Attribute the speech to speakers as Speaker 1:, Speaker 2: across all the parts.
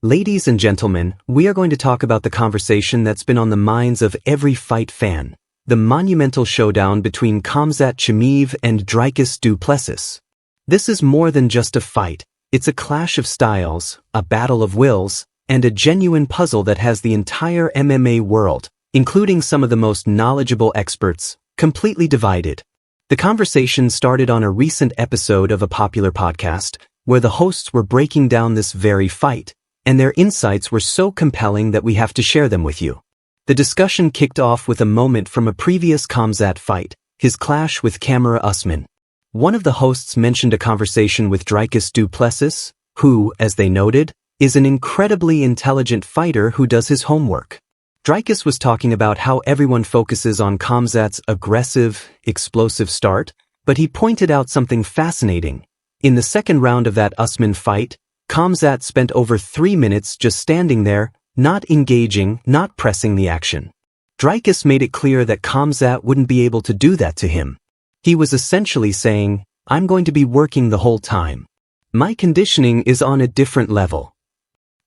Speaker 1: Ladies and gentlemen, we are going to talk about the conversation that's been on the minds of every fight fan. The monumental showdown between Khamzat Chimaev and Dricus Du Plesis. This is more than just a fight. It's a clash of styles, a battle of wills, and a genuine puzzle that has the entire MMA world, including some of the most knowledgeable experts, completely divided. The conversation started on a recent episode of a popular podcast, where the hosts were breaking down this very fight, and their insights were so compelling that we have to share them with you. The discussion kicked off with a moment from a previous Khamzat fight, his clash with Khamzat Chimaev. One of the hosts mentioned a conversation with Dricus Du Plesis, who, as they noted, is an incredibly intelligent fighter who does his homework. Dricus was talking about how everyone focuses on Khamzat's aggressive, explosive start, but he pointed out something fascinating. In the second round of that Usman fight, Khamzat spent over 3 minutes just standing there, not engaging, not pressing the action. Dricus made it clear that Khamzat wouldn't be able to do that to him. He was essentially saying, "I'm going to be working the whole time. My conditioning is on a different level."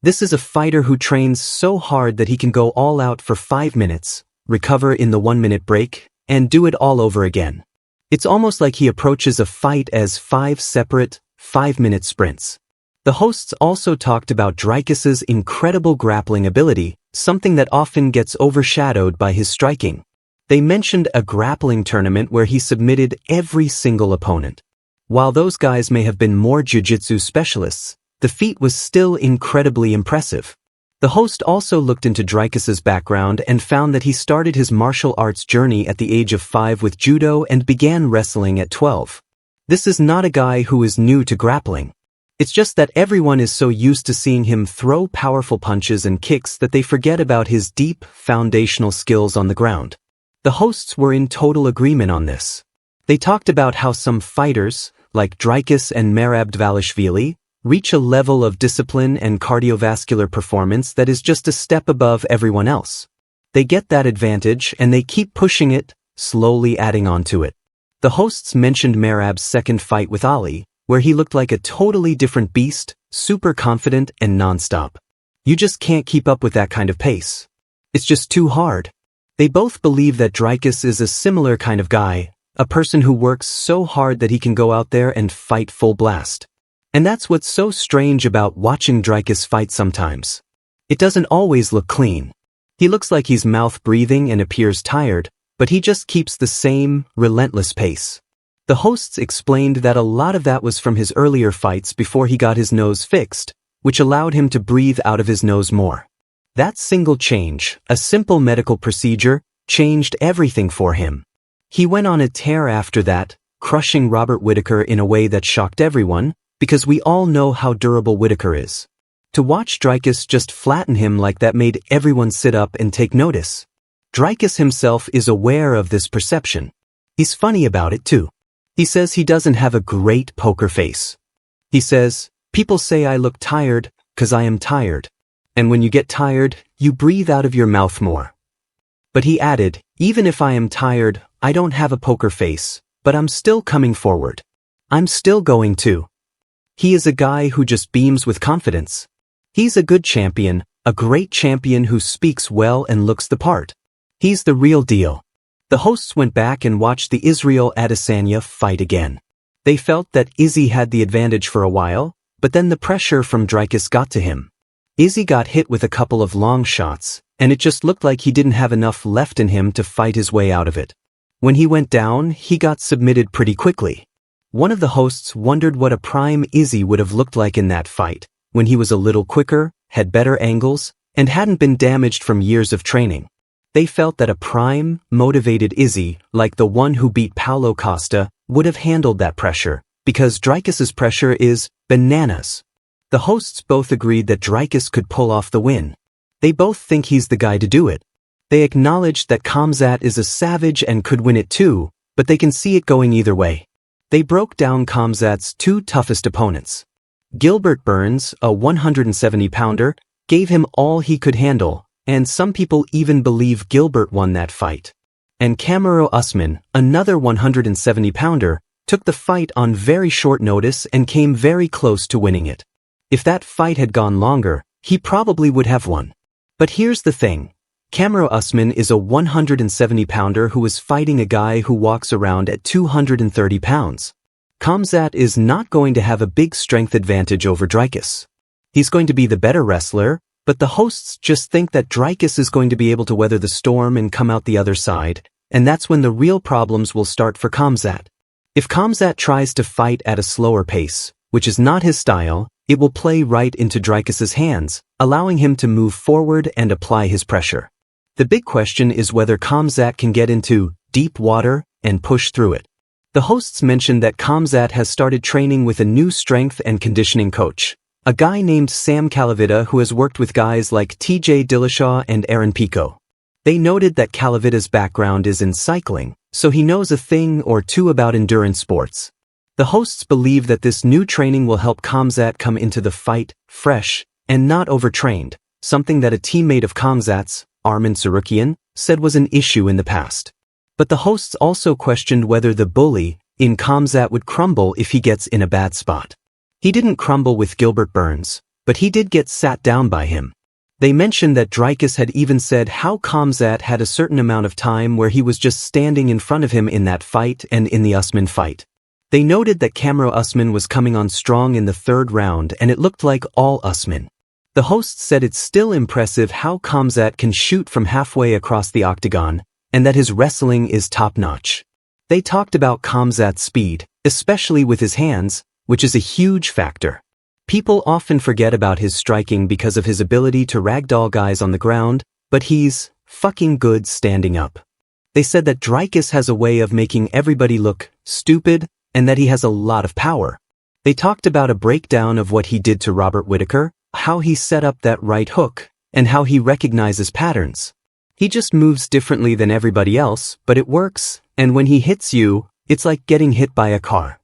Speaker 1: This is a fighter who trains so hard that he can go all out for 5 minutes, recover in the 1-minute break, and do it all over again. It's almost like he approaches a fight as 5 separate, 5-minute sprints. The hosts also talked about Dricus's incredible grappling ability, something that often gets overshadowed by his striking. They mentioned a grappling tournament where he submitted every single opponent. While those guys may have been more jiu-jitsu specialists, the feat was still incredibly impressive. The host also looked into Dricus's background and found that he started his martial arts journey at the age of 5 with judo and began wrestling at 12. This is not a guy who is new to grappling. It's just that everyone is so used to seeing him throw powerful punches and kicks that they forget about his deep, foundational skills on the ground. The hosts were in total agreement on this. They talked about how some fighters, like Dricus and Merab Dvalishvili, reach a level of discipline and cardiovascular performance that is just a step above everyone else. They get that advantage and they keep pushing it, slowly adding on to it. The hosts mentioned Merab's second fight with Ali, where he looked like a totally different beast, super confident and non-stop. You just can't keep up with that kind of pace. It's just too hard. They both believe that Dricus is a similar kind of guy, a person who works so hard that he can go out there and fight full blast. And that's what's so strange about watching Dricus fight sometimes. It doesn't always look clean. He looks like he's mouth-breathing and appears tired, but he just keeps the same, relentless pace. The hosts explained that a lot of that was from his earlier fights before he got his nose fixed, which allowed him to breathe out of his nose more. That single change, a simple medical procedure, changed everything for him. He went on a tear after that, crushing Robert Whittaker in a way that shocked everyone, because we all know how durable Whittaker is. To watch Dricus just flatten him like that made everyone sit up and take notice. Dricus himself is aware of this perception. He's funny about it too. He says he doesn't have a great poker face. He says, "People say I look tired, 'cause I am tired. And when you get tired, you breathe out of your mouth more." But he added, "Even if I am tired, I don't have a poker face, but I'm still coming forward. I'm still going to." He is a guy who just beams with confidence. He's a good champion, a great champion who speaks well and looks the part. He's the real deal. The hosts went back and watched the Israel Adesanya fight again. They felt that Izzy had the advantage for a while, but then the pressure from Dricus got to him. Izzy got hit with a couple of long shots, and it just looked like he didn't have enough left in him to fight his way out of it. When he went down, he got submitted pretty quickly. One of the hosts wondered what a prime Izzy would have looked like in that fight, when he was a little quicker, had better angles, and hadn't been damaged from years of training. They felt that a prime, motivated Izzy, like the one who beat Paulo Costa, would have handled that pressure, because Dricus's pressure is bananas. The hosts both agreed that Dricus could pull off the win. They both think he's the guy to do it. They acknowledged that Khamzat is a savage and could win it too, but they can see it going either way. They broke down Khamzat's 2 toughest opponents. Gilbert Burns, a 170-pounder, gave him all he could handle, and some people even believe Gilbert won that fight. And Khamzat Chimaev, another 170-pounder, took the fight on very short notice and came very close to winning it. If that fight had gone longer, he probably would have won. But here's the thing. Khamzat Usman is a 170-pounder who is fighting a guy who walks around at 230 pounds. Khamzat is not going to have a big strength advantage over Dricus. He's going to be the better wrestler, but the hosts just think that Dricus is going to be able to weather the storm and come out the other side, and that's when the real problems will start for Khamzat. If Khamzat tries to fight at a slower pace, which is not his style, it will play right into Dricus's hands, allowing him to move forward and apply his pressure. The big question is whether Khamzat can get into deep water and push through it. The hosts mentioned that Khamzat has started training with a new strength and conditioning coach, a guy named Sam Calavita who has worked with guys like TJ Dillashaw and Aaron Pico. They noted that Calavita's background is in cycling, so he knows a thing or two about endurance sports. The hosts believe that this new training will help Khamzat come into the fight fresh and not overtrained, something that a teammate of Khamzat's, Arman Tsarukyan, said was an issue in the past. But the hosts also questioned whether the bully in Khamzat would crumble if he gets in a bad spot. He didn't crumble with Gilbert Burns, but he did get sat down by him. They mentioned that Dricus had even said how Khamzat had a certain amount of time where he was just standing in front of him in that fight and in the Usman fight. They noted that Khamzat Usman was coming on strong in the third round and it looked like all Usman. The hosts said it's still impressive how Khamzat can shoot from halfway across the octagon, and that his wrestling is top-notch. They talked about Khamzat's speed, especially with his hands, which is a huge factor. People often forget about his striking because of his ability to ragdoll guys on the ground, but he's fucking good standing up. They said that Dricus has a way of making everybody look stupid, and that he has a lot of power. They talked about a breakdown of what he did to Robert Whittaker, how he set up that right hook, and how he recognizes patterns. He just moves differently than everybody else, but it works, and when he hits you, it's like getting hit by a car.